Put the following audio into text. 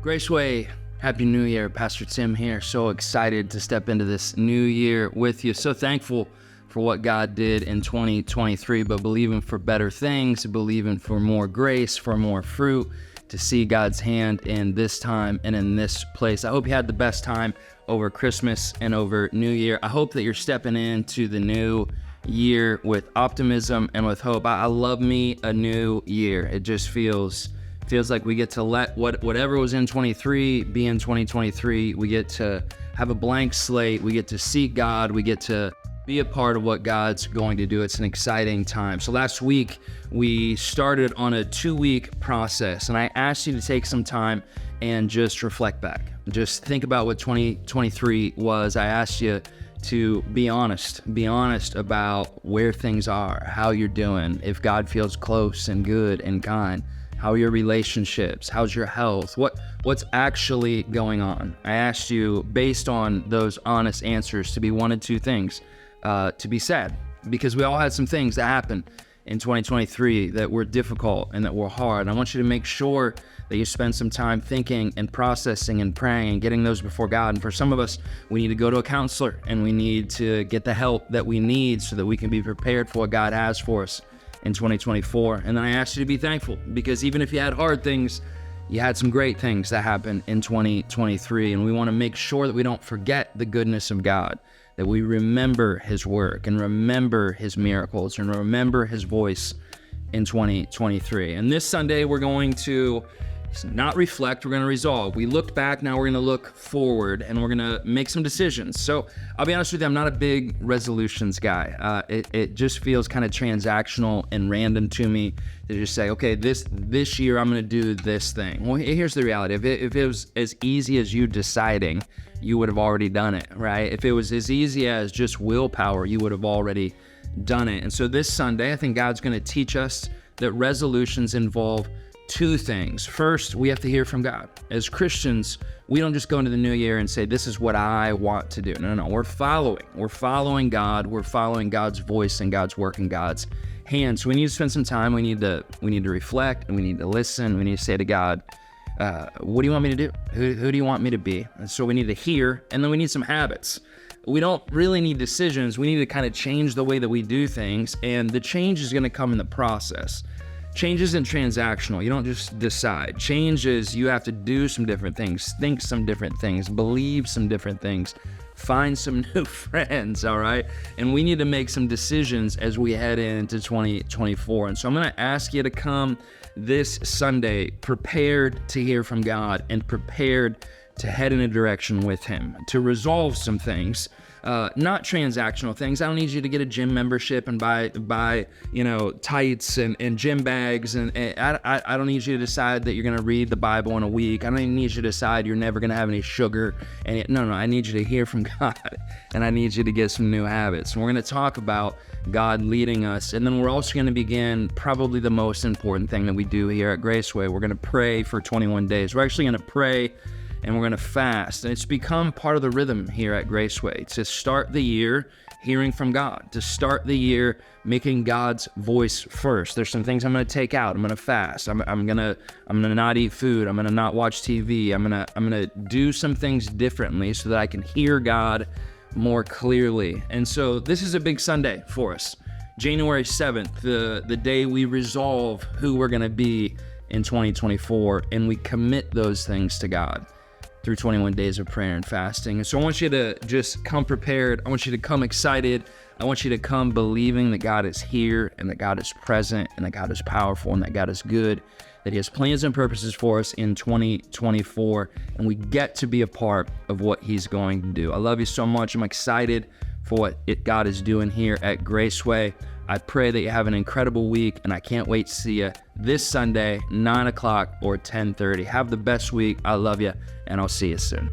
Graceway, Happy New Year. Pastor Tim here. So excited to step into this new year with you. So thankful for what God did in 2023, but believing for better things, believing for more grace, for more fruit, to see God's hand in this time and in this place. I hope you had the best time over Christmas and over New Year. I hope that you're stepping into the new year with optimism and with hope. I love me a new year. It just feels like we get to let whatever was in 23 be in 2023. We get to have a blank slate. We get to seek God. We get to be a part of what God's going to do. It's an exciting time. So last week, we started on a 2-week process, and I asked you to take some time and just reflect back. Just think about what 2023 was. I asked you to be honest about where things are, how you're doing, if God feels close and good and kind. How are your relationships? How's your health? What's actually going on? I asked you, based on those honest answers, to be one of two things. To be sad, because we all had some things that happened in 2023 that were difficult and that were hard. I want you to make sure that you spend some time thinking and processing and praying and getting those before God. And for some of us, we need to go to a counselor and we need to get the help that we need so that we can be prepared for what God has for us in 2024. And then I asked you to be thankful, because even if you had hard things, you had some great things that happened in 2023. And we want to make sure that we don't forget the goodness of God, that we remember his work and remember his miracles and remember his voice in 2023. And this Sunday, we're going to not reflect, we're going to resolve. We looked back, now we're going to look forward, and we're going to make some decisions. So I'll be honest with you, I'm not a big resolutions guy. It just feels kind of transactional and random to me to just say, okay, this year I'm going to do this thing. Well, here's the reality. If it was as easy as you deciding, you would have already done it, right? If it was as easy as just willpower, you would have already done it. And so this Sunday, I think God's going to teach us that resolutions involve two things. First, we have to hear from God. As Christians, we don't just go into the new year and say, this is what I want to do. No. We're following God. We're following God's voice and God's work and God's hand. So we need to spend some time. We need to reflect, and we need to listen. We need to say to God, what do you want me to do? Who do you want me to be? And so we need to hear, and then we need some habits. We don't really need decisions. We need to kind of change the way that we do things, and the change is going to come in the process. Change isn't transactional. You don't just decide. Change is you have to do some different things, think some different things, believe some different things, find some new friends, all right? And we need to make some decisions as we head into 2024. And so I'm going to ask you to come this Sunday prepared to hear from God and prepared to head in a direction with him, to resolve some things. Not transactional things. I don't need you to get a gym membership and buy tights and gym bags. And I don't need you to decide that you're going to read the Bible in a week. I don't even need you to decide you're never going to have any sugar. No, I need you to hear from God, and I need you to get some new habits. And we're going to talk about God leading us. And then we're also going to begin probably the most important thing that we do here at Graceway. We're going to pray for 21 days. We're actually going to pray and we're going to fast. And it's become part of the rhythm here at Graceway to start the year hearing from God, to start the year making God's voice first. There's some things I'm going to take out. I'm going to fast. I'm going to not eat food. I'm going to not watch TV. I'm going to do some things differently so that I can hear God more clearly. And so this is a big Sunday for us. January 7th, the day we resolve who we're going to be in 2024, and we commit those things to God through 21 days of prayer and fasting. And so I want you to just come prepared. I want you to come excited. I want you to come believing that God is here and that God is present and that God is powerful and that God is good, that he has plans and purposes for us in 2024, and we get to be a part of what he's going to do. I love you so much. I'm excited for what God is doing here at Graceway. I pray that you have an incredible week, and I can't wait to see you this Sunday, 9 o'clock or 10:30. Have the best week. I love you, and I'll see you soon.